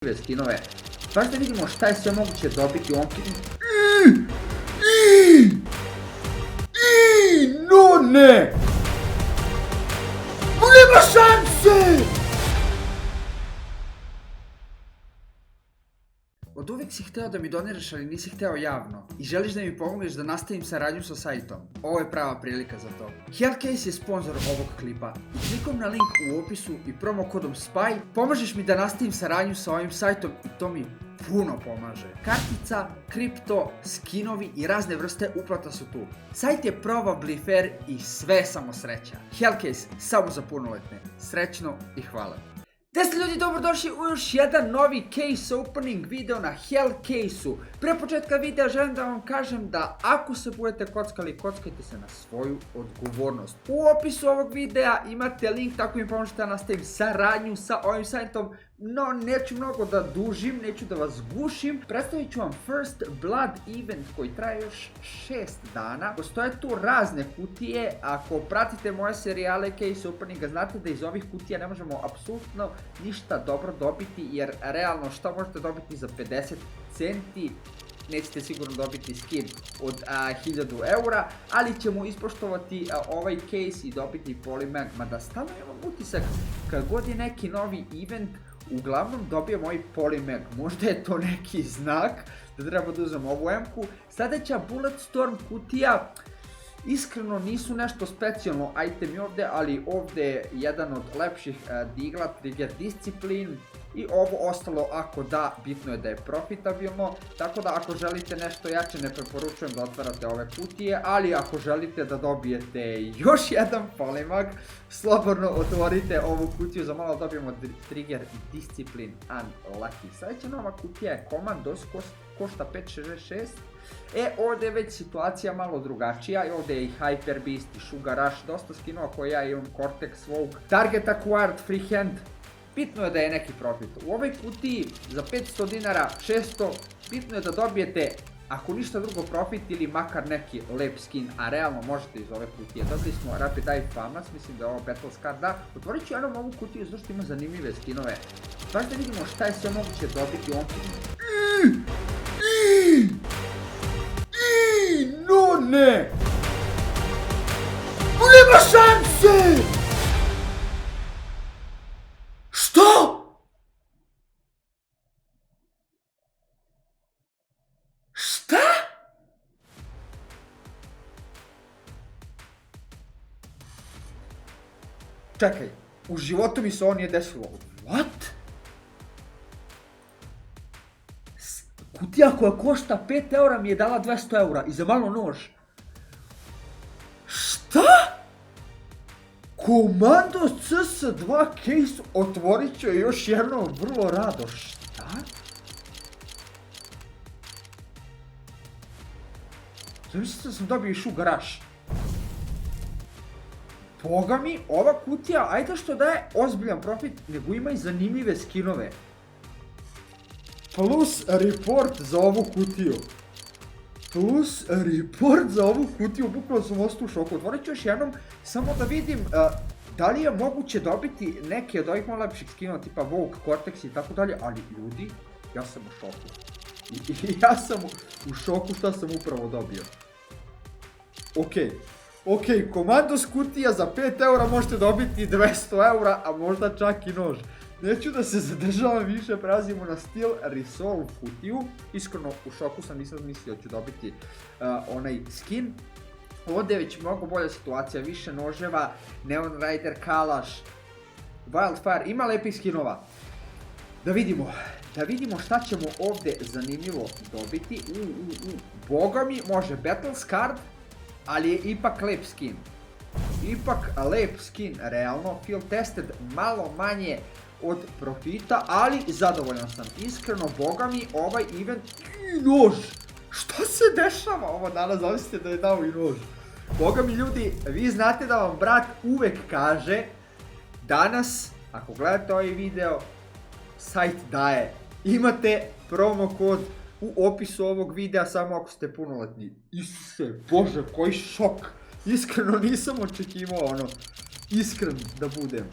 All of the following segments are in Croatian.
skinove. Baš da vidimo šta je sve moguće dobiti u ovom no ne! Nema šanse! Od uvek si hteo da mi doniraš, ali nisi hteo javno. I želiš da mi pomogneš da nastavim saradnju sa sajtom. Ovo je prava prilika za to. Hellcase je sponsor ovog klipa. I klikom na link u opisu i promo kodom SPY pomažeš mi da nastavim saradnju sa ovim sajtom i to mi puno pomaže. Kartica, kripto, skinovi i razne vrste uplata su tu. Sajt je probably fair i sve samo sreća. Hellcase samo za punoletne. Srećno i hvala. Te ljudi, dobrodošli u još jedan novi case opening video na Hellcase-u. Pre početka videa želim da vam kažem da ako se budete kockali, kockajte se na svoju odgovornost. U opisu ovog videa imate link, tako mi pomožete da nastavim saradnju sa ovim sajtom. No, neću mnogo da dužim, neću da vas gušim. Predstavit ću vam First Blood event koji traje još 6 dana. Postoje tu razne kutije, ako pratite moje serijale case openinga, znate da iz ovih kutija ne možemo apsolutno ništa dobro dobiti, jer realno šta možete dobiti za 50 centi? Nećete sigurno dobiti skin od 1000 eura, ali ćemo ispoštovati ovaj case i dobiti Polymag, mada stalno imam utisak kad god je neki novi event, uglavnom dobijem ovaj Polymag. Možda je to neki znak da treba da uzem ovu M-ku. Sljedeća Bulletstorm kutija, iskreno nisu nešto specijalno itemi ovdje, ali ovdje je jedan od lepših digla, Trigger Discipline. I ovo ostalo, ako da, bitno je da je profitabilno, tako da ako želite nešto jače ne preporučujem da otvarate ove kutije, ali ako želite da dobijete još jedan Polymag, slobodno otvorite ovu kutiju za malo dobijemo Trigger Discipline Unlucky. Sljedeća nova kutija je Commandos, košta 5.66. Ovdje je već situacija malo drugačija, ovdje je i Hyper Beast i Sugar Rush, dosta skinova koje ja imam, Cortex Vogue, Target Acquired Free Hand. Bitno je da je neki profit. U ovoj kutiji za 500 dinara, 600, bitno je da dobijete, ako ništa drugo, profit ili makar neki lep skin, a realno možete iz ove kutije. Dobili smo Rapid Eye Famas, mislim da je ovo Battle Scar, da. Otvorit ću jednom ovu kutiju zato što ima zanimljive skinove. Baš da vidimo šta je sve moguće dobiti u ovom kutiju. No ne! Nema šanse! Što? Šta? Čekaj, u životu mi se ovo nije desilo. What? Kutija koja košta 5 eura mi je dala 200 eura i za malo nož. Šta? Commandos CS2 case otvorit ću još jednom vrlo rado. Šta? Zamislite da sam dobio i Sugar Rush. Boga mi, ova kutija, ajde što daje ozbiljan profit, nego ima i zanimljive skinove. Plus report za ovu kutiju. Bukvalno sam ostao u šoku. Otvorit ću još jednom, samo da vidim da li je moguće dobiti neke od ovih malo lepših skinova tipa Vogue, Cortex i tako dalje, ali ljudi, ja sam u šoku. Ja sam u šoku šta sam upravo dobio. Okej, Commandos kutija za 5 eura možete dobiti 200 eura, a možda čak i nož. Neću da se zadržavam više, prelazimo na Steel Resolve kutiju. Iskreno u šoku sam, nisam mislio da ću dobiti onaj skin. Ovdje je već mnogo bolja situacija, više noževa, Neon Rider, Kalaš, Wildfire, ima lepih skinova. Da vidimo šta ćemo ovdje zanimljivo dobiti. Boga mi, može Battle Scar, ali je ipak lep skin. Realno, field tested malo manje od profita, ali zadovoljan sam. Iskreno, boga mi, ovaj event i nož. Šta se dešava ovo danas, zamislite da je dao i nož. Boga mi ljudi, vi znate da vam brat uvek kaže, danas, ako gledate ovaj video, sajt daje. Imate promo kod u opisu ovog videa samo ako ste punoletni. Isuse, bože, koji šok. Iskreno nisam očekivao iskren da budem.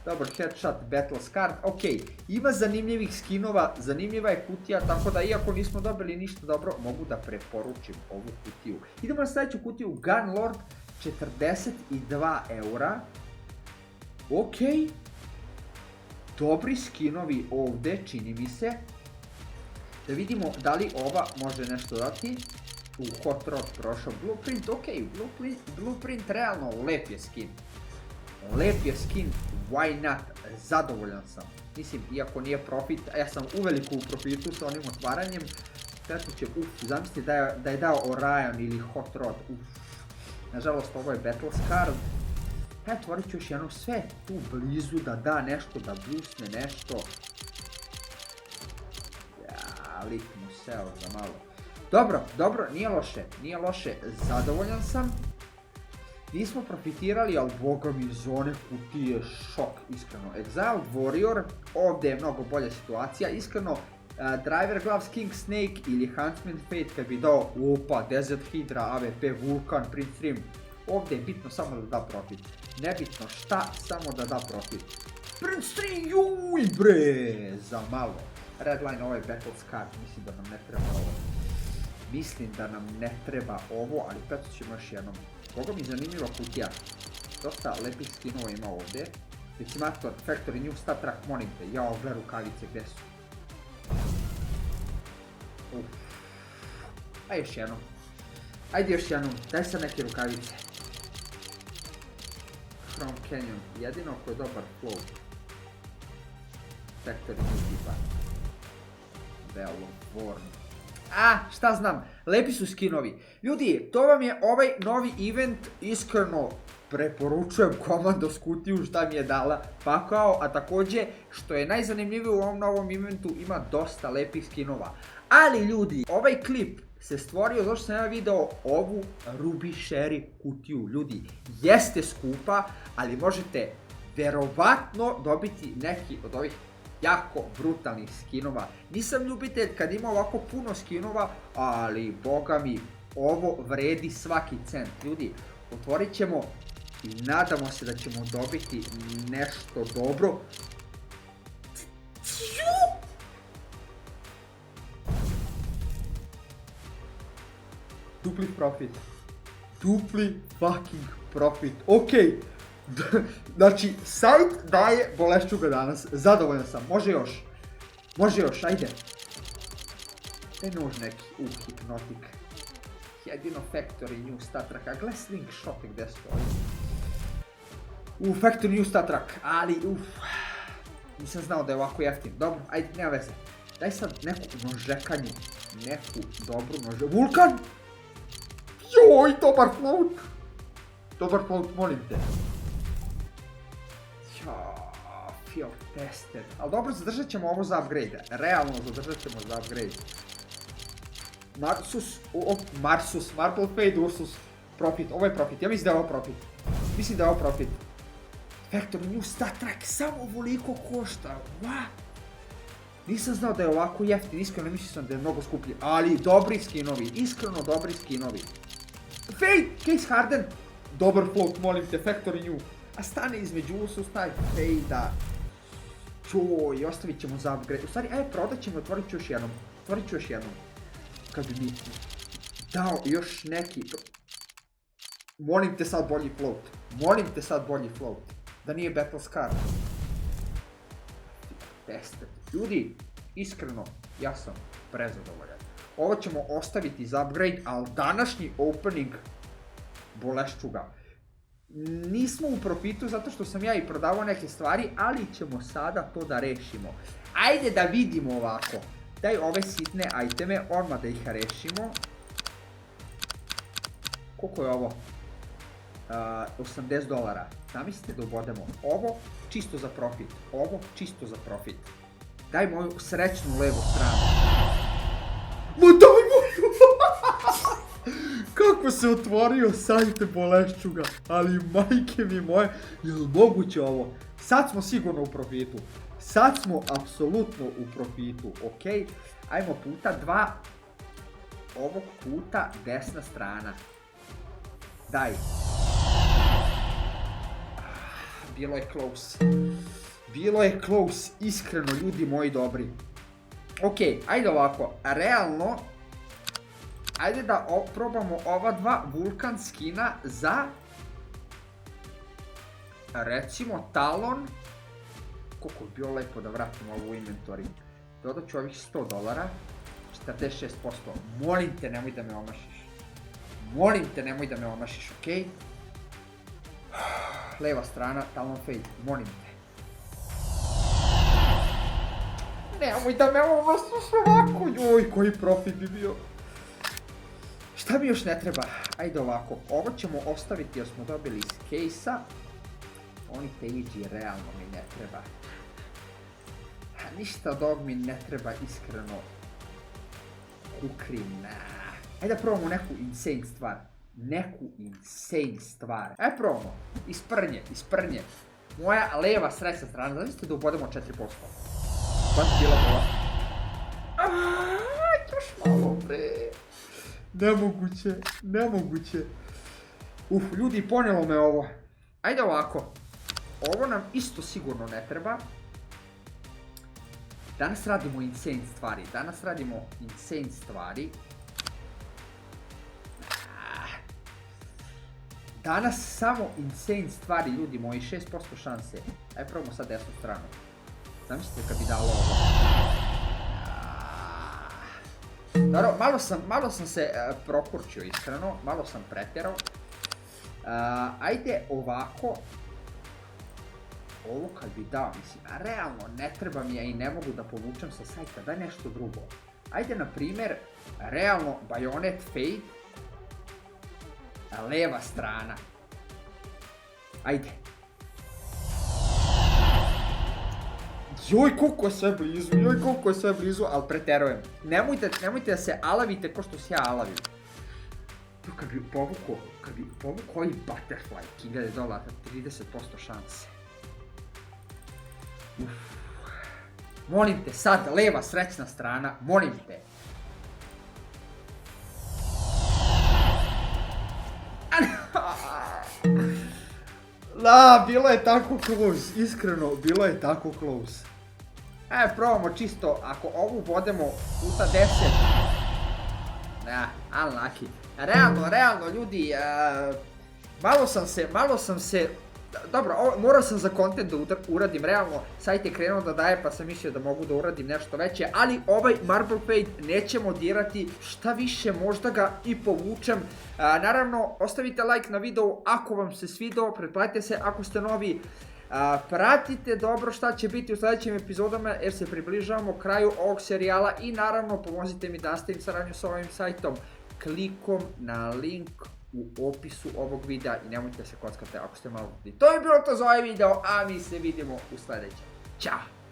Dobar, headshot, battle scar, ok, ima zanimljivih skinova, zanimljiva je kutija, tako da iako nismo dobili ništa dobro, mogu da preporučim ovu kutiju. Idemo na sljedeću kutiju, Gunlord, 42 eura, ok, dobri skinovi ovdje, čini mi se, da vidimo da li ova može nešto dati. Hot Rod prošao, Blueprint, ok, Blueprint realno lep je skin. Lep je skin, why not, zadovoljan sam. Mislim, iako nije profit, a ja sam uveliko u profitu sa onim otvaranjem. Tako će, zamislite da je dao Orion ili Hot Rod, nažalost ovo je Battle Scar. Ja otvorit ću još jednom, sve tu blizu da da nešto, da boostne nešto. Ja, lik mu seo za malo. Dobro, nije loše, zadovoljan sam. Nismo profitirali, ali boga mi iz one kutije šok, iskreno. Exiled Warrior, ovdje je mnogo bolja situacija, iskreno. Driver Gloves, King Snake ili Huntsman Fate kad bi dao Desert Hydra, AWP, Vulcan, Prince Stream. Ovdje je bitno samo da da profit. Nebitno šta, samo da da profit. Prince Stream, juj bre, za malo. Redline, ovaj Battle Scar, mislim da nam ne treba ovo. Ali peto ćemo još jednom. Boga mi zanimljiva kutija. Dosta lepih skinova ima ovdje. Decimator, Factory, New Star Trek, molim te. Jao, gle rukavice, gdje su? Ajde još jednom, daj sad neke rukavice. Chrome Canyon, jedino ko je dobar flow. Factory, New tipa. Bellum, Worm. Šta znam, lepi su skinovi. Ljudi, to vam je ovaj novi event, iskreno preporučujem Komandos kutiju šta mi je dala pakao, a također što je najzanimljivije u ovom novom eventu ima dosta lepih skinova. Ali ljudi, ovaj klip se stvorio zato što sam ja video ovu Ruby Sherry kutiju. Ljudi, jeste skupa, ali možete verovatno dobiti neki od ovih jako brutalnih skinova. Nisam ljubitelj kad ima ovako puno skinova, ali boga mi, ovo vredi svaki cent. Ljudi, otvorit ćemo i nadamo se da ćemo dobiti nešto dobro. Dupli profit. Dupli fucking profit. Ok. Znači, sajt daje bolešćuga danas. Zadovoljan sam. Može još, ajde. Daj nož neki. Hypnotic. Jedino Factory, New Star Trek. A gle slingshot gdje stoji. Factory, New Star Trek. Ali, nisam znao da je ovako jeftin. Dobro, ajde, nema veze. Daj sad neku nožekanju. Neku dobru nožekanju. Vulkan! Joj, dobar float! Dobar float, molim te. Field tested. Ali dobro, zadržat ćemo ovo za upgrade. Realno zadržat ćemo za upgrade. Marsus, Marble Fade, Ursus. Profit, ovo je profit. Ja mislim da je ovo profit. Factory, New Star Trek, samo ovoliko košta. What? Nisam znao da je ovako jeftin, iskreno mislio sam da je mnogo skuplji. Ali dobri skinovi, iskreno dobri skinovi. Fade, Case Harden. Dobar float, molim te, Factory New. A stane između Ursus, taj Fade-a. Čoj, ostavit ćemo za upgrade. U stvari, prodat ćemo, otvorit ću još jednom. Kad bi mi dao još neki... Molim te sad bolji float. Da nije Battle Scar. Tested. Ljudi, iskreno, ja sam prezadovoljan. Ovo ćemo ostaviti za upgrade, ali današnji opening bolešćuga. Nismo u profitu zato što sam ja i prodavao neke stvari, ali ćemo sada to da rešimo. Ajde da vidimo ovako. Daj ove sitne iteme, odmah da ih rešimo. Koliko je ovo? $80. Zamislite da ubodemo ovo čisto za profit. Ovo čisto za profit. Daj moju srećnu levu stranu. Ma daj moju! Kako se otvorio sajte bolešćuga. Ali majke mi moje, je li moguće ovo? Sad smo sigurno u profitu. Sad smo apsolutno u profitu, ok? Ajmo puta 2. Ovog puta desna strana. Daj. Bilo je close. Bilo je close, iskreno, ljudi moji dobri. Ok, ajde ovako, realno, ajde da probamo ova dva Vulkan skina za, recimo, Talon. Koliko bi bilo lepo da vratim ovo u inventory. Dodat ću ovih $100, 46%. Molim te, nemoj da me omašiš. Molim te, nemoj da me omašiš, okej? Leva strana, Talon Fade, molim te. Nemoj da me omašiš ovako, joj, koji profit bi bio. Šta mi još ne treba? Ajde ovako, ovo ćemo ostaviti jer smo dobili iz case-a. Oni page realno mi ne treba. Ništa od ovog mi ne treba iskreno. Kukrin. Ajde da probamo neku insane stvar. Neku insane stvar. Ajde probamo. Isprnje. Moja leva srećna strana. Zamislite da ubodemo 4%. Baš bila bola. Još malo bre. Nemoguće. Ljudi, ponelo me ovo. Ajde ovako. Ovo nam isto sigurno ne treba. Danas radimo insane stvari. Danas samo insane stvari, ljudi moji, 6% šanse. Ajde probamo sad desnu stranu. Zamislite kad bi dalo ovo. Dobro, malo sam se prokurčio iskreno, malo sam pretjerao. Ajde ovako. Ovo kad bi dao, mislim, a realno ne treba mi ja i ne mogu da povučem sa sajta, daj nešto drugo. Ajde na primjer, realno Bayonet Fade, leva strana. Ajde. Joj, koliko je sve blizu, ali preterujem. Nemojte da se alavite ko što se ja alavim. Kad bi povukao ovaj Butterfly, $1000, 30% šanse. Molim te, sad, leva srećna strana, molim te. Bilo je tako close, iskreno, bilo je tako close. Probamo čisto, ako ovu vodemo puta 10. Unlucky. Realno, ljudi, malo sam se, dobro, morao sam za content da uradim, realno, sajt je krenuo da daje pa sam mislio da mogu da uradim nešto veće, ali ovaj Marble Fade nećemo dirati, šta više možda ga i povučem. Naravno, ostavite like na video ako vam se svidao, pretplatite se ako ste novi, pratite dobro šta će biti u sljedećim epizodama jer se približavamo kraju ovog serijala i naravno pomozite mi da nastavim saradnju s ovim sajtom klikom na link u opisu ovog videa i nemojte se kockati ako ste malo. To je bilo to za ovaj video, a mi se vidimo u sljedećem. Ćao!